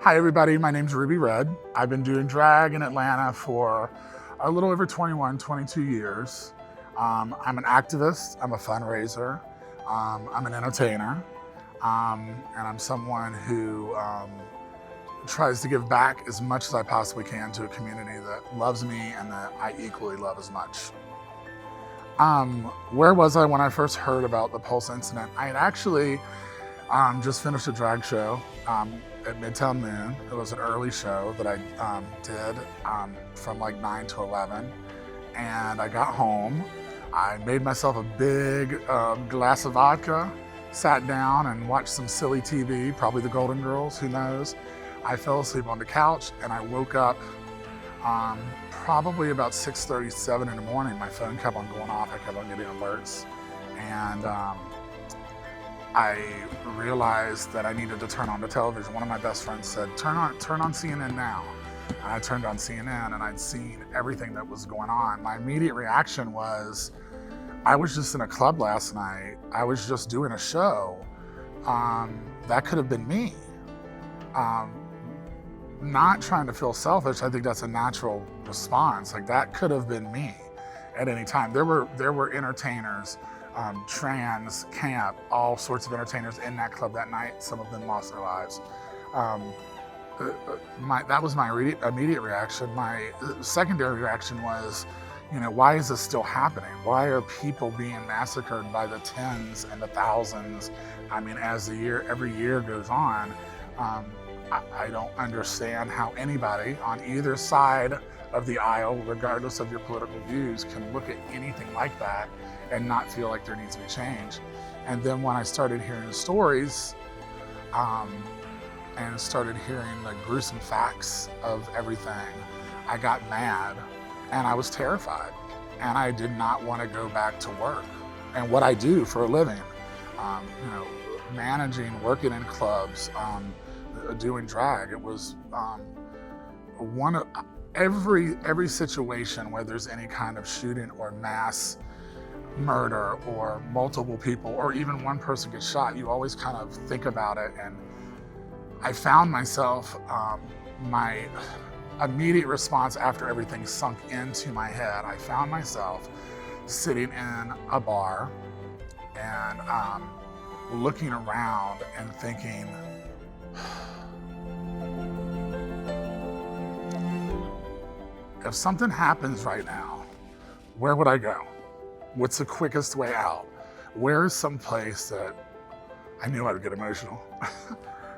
Hi everybody, my name's Ruby Red. I've been doing drag in Atlanta for a little over 21, 22 years. I'm an activist, I'm a fundraiser, I'm an entertainer, and I'm someone who tries to give back as much as I possibly can to a community that loves me and that I equally love as much. Where was I when I first heard about the Pulse incident? I had actually just finished a drag show at Midtown Moon. It was an early show that I did from like 9 to 11. And I got home, I made myself a big glass of vodka, sat down and watched some silly TV, probably the Golden Girls, who knows. I fell asleep on the couch and I woke up probably about 6:37 in the morning. My phone kept on going off, I kept on getting alerts. And I realized that I needed to turn on the television. One of my best friends said, turn on CNN now. And I turned on CNN and I'd seen everything that was going on. My immediate reaction was, I was just in a club last night. I was just doing a show. That could have been me. Not trying to feel selfish, I think that's a natural response. Like that could have been me at any time. There were entertainers, trans, camp, all sorts of entertainers in that club that night. Some of them lost their lives. That was my immediate reaction. My secondary reaction was, why is this still happening? Why are people being massacred by the tens and the thousands? I mean, as every year goes on, I don't understand how anybody on either side of the aisle, regardless of your political views, can look at anything like that and not feel like there needs to be change. And then when I started hearing the stories and started hearing the gruesome facts of everything, I got mad and I was terrified. And I did not want to go back to work and what I do for a living. Managing, working in clubs, doing drag. It was one of every situation where there's any kind of shooting or mass murder or multiple people or even one person gets shot, you always kind of think about it. And I found myself, my immediate response after everything sunk into my head, I found myself sitting in a bar and looking around and thinking, if something happens right now, where would I go? What's the quickest way out? Where is some place that, I knew I would get emotional.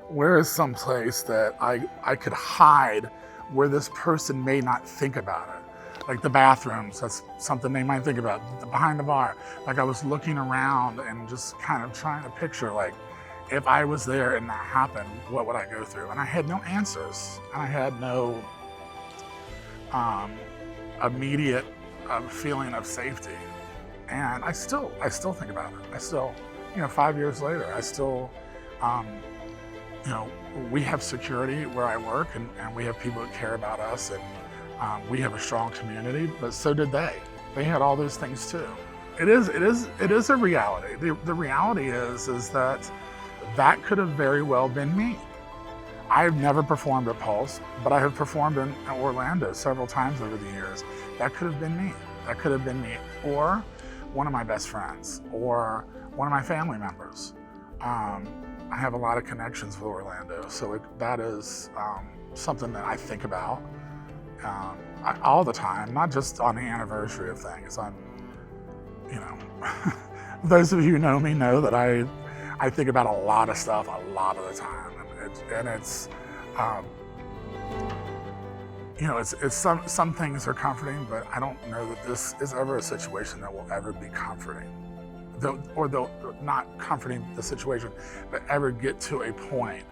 Where is some place that I could hide where this person may not think about it? Like the bathrooms, that's something they might think about, behind the bar. Like I was looking around and just kind of trying to picture, like, if I was there and that happened, what would I go through? And I had no answers. And I had no immediate feeling of safety. And I still think about it. I still, 5 years later, I still, we have security where I work and we have people that care about us and we have a strong community, but so did they. They had all those things too. It is a reality. The reality is that could have very well been me. I've never performed at Pulse, but I have performed in Orlando several times over the years. That could have been me. That could have been me, or one of my best friends, or one of my family members. I have a lot of connections with Orlando, so that is something that I think about all the time, not just on the anniversary of things. Those of you who know me know that I think about a lot of stuff a lot of the time. It's some things are comforting, but I don't know that this is ever a situation that will ever be comforting. They'll not comforting the situation, but ever get to a point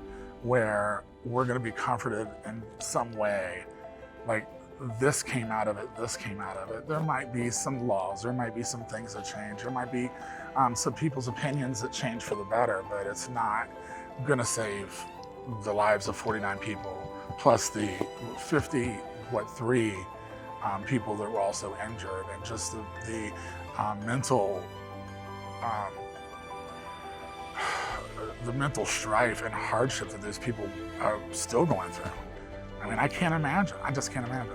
where we're going to be comforted in some way. Like this came out of it, this came out of it. There might be some laws, there might be some things that change, there might be some people's opinions that change for the better, but it's not going to save the lives of 49 people, plus the 3 people that were also injured, and just the mental the mental strife and hardship that those people are still going through. I mean, I can't imagine. I just can't imagine.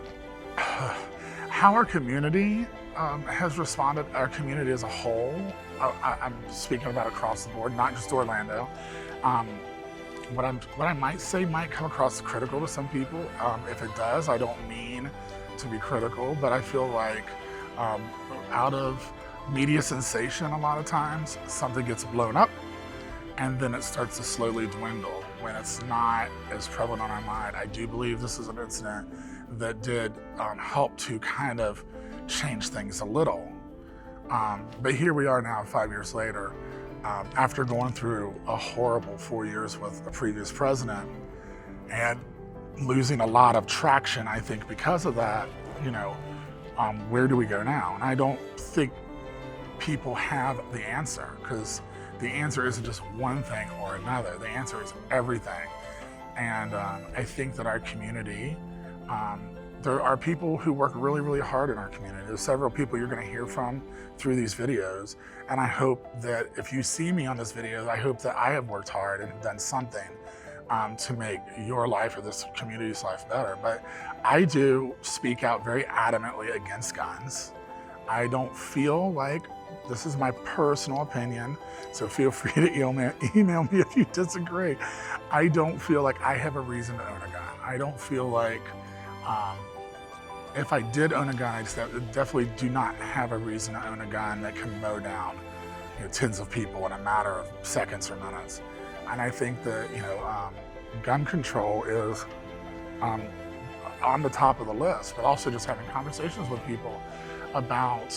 How our community has responded, our community as a whole, I'm speaking about across the board, not just Orlando. What I might say might come across critical to some people. If it does, I don't mean to be critical, but I feel like out of media sensation, a lot of times something gets blown up and then it starts to slowly dwindle when it's not as prevalent on our mind. I do believe this is an incident that did help to kind of change things a little. But here we are now 5 years later, after going through a horrible 4 years with a previous president and losing a lot of traction, I think, because of that. Where do we go now? And I don't think people have the answer, because the answer isn't just one thing or another. The answer is everything. And I think that our community, there are people who work really, really hard in our community. There's several people you're going to hear from through these videos. And I hope that if you see me on this video, I hope that I have worked hard and done something to make your life or this community's life better. But I do speak out very adamantly against guns. I don't feel like, this is my personal opinion, so feel free to email me if you disagree. I don't feel like I have a reason to own a gun. I don't feel like, if I did own a gun, I definitely do not have a reason to own a gun that can mow down tens of people in a matter of seconds or minutes. And I think that gun control is on the top of the list, but also just having conversations with people about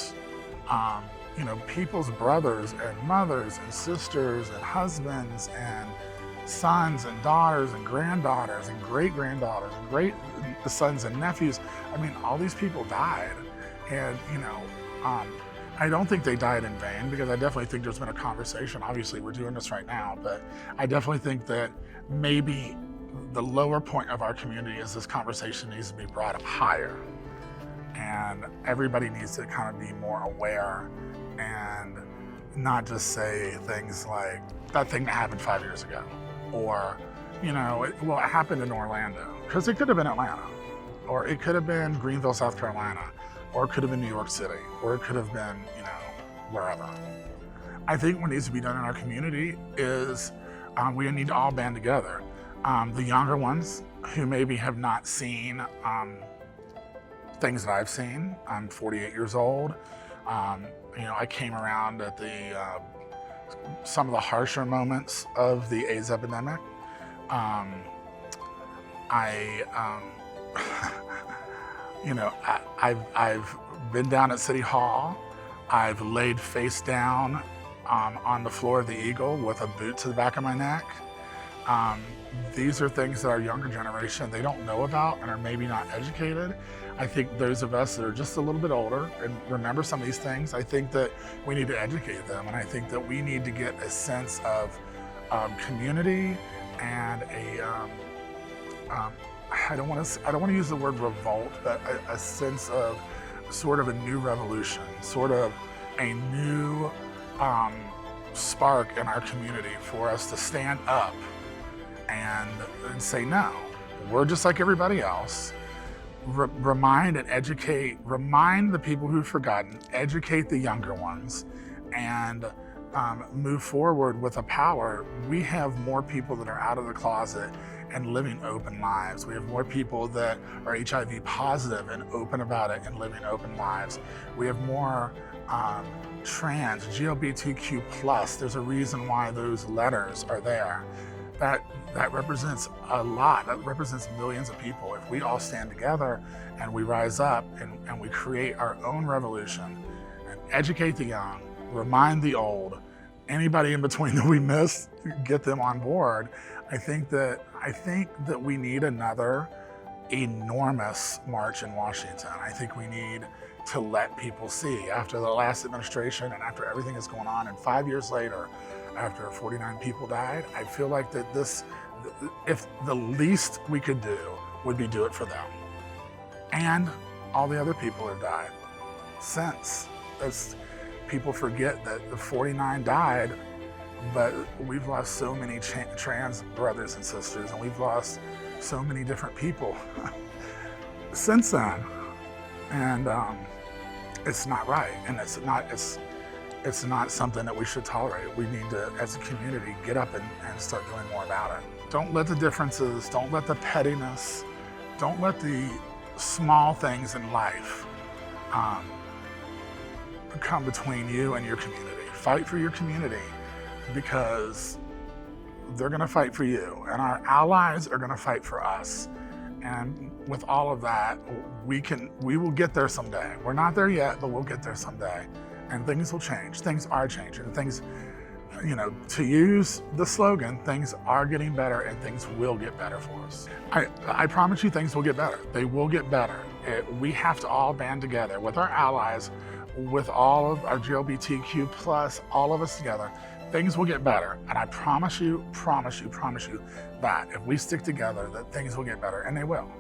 people's brothers and mothers and sisters and husbands and sons and daughters and granddaughters and great-granddaughters and great sons and nephews. I mean, all these people died. And, I don't think they died in vain, because I definitely think there's been a conversation. Obviously, we're doing this right now, but I definitely think that maybe the lower point of our community is this conversation needs to be brought up higher. And everybody needs to kind of be more aware and not just say things like, that thing that happened 5 years ago, or, it happened in Orlando, because it could have been Atlanta, or it could have been Greenville, South Carolina, or it could have been New York City, or it could have been, wherever. I think what needs to be done in our community is we need to all band together. The younger ones who maybe have not seen things that I've seen. I'm 48 years old. I came around at some of the harsher moments of the AIDS epidemic. I've been down at City Hall. I've laid face down on the floor of the Eagle with a boot to the back of my neck. These are things that our younger generation, they don't know about and are maybe not educated. I think those of us that are just a little bit older and remember some of these things, I think that we need to educate them. And I think that we need to get a sense of community and I don't want to use the word revolt, but a sense of sort of a new revolution, sort of a new spark in our community for us to stand up and say, no, we're just like everybody else. Remind and educate, remind the people who've forgotten, educate the younger ones, and move forward with a power. We have more people that are out of the closet and living open lives. We have more people that are HIV positive and open about it and living open lives. We have more trans, GLBTQ+. There's a reason why those letters are there. That represents a lot. That represents millions of people. If we all stand together and we rise up and we create our own revolution and educate the young, remind the old, anybody in between that we miss, get them on board. I think that we need another enormous march in Washington. I think we need to let people see, after the last administration and after everything that's going on, and 5 years later, after 49 people died, I feel like that if the least we could do would be do it for them. And all the other people have died since. People forget that the 49 died but we've lost so many trans brothers and sisters, and we've lost so many different people since then. And it's not right, and it's not something that we should tolerate. We need to, as a community, get up and start doing more about it. Don't let the differences, don't let the pettiness, don't let the small things in life come between you and your community. Fight for your community, because they're gonna fight for you, and our allies are gonna fight for us. And with all of that, we will get there someday. We're not there yet, but we'll get there someday. And things will change. Things are changing. Things, to use the slogan, things are getting better and things will get better for us. I promise you things will get better. They will get better. We have to all band together with our allies, with all of our LGBTQ plus, all of us together. Things will get better. And I promise you that if we stick together, that things will get better, and they will.